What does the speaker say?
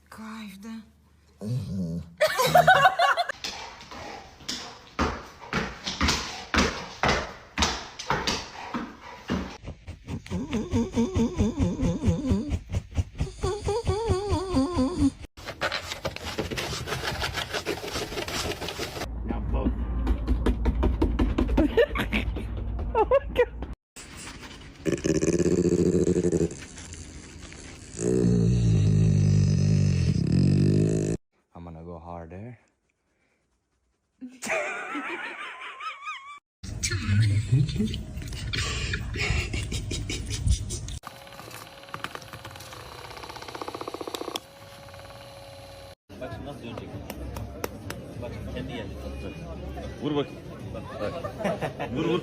Kaydı. I'm gonna go harder. Bak şimdi nasıl dönecek? Bak kendi geldi. Vur bakayım. Bak. Vur vur.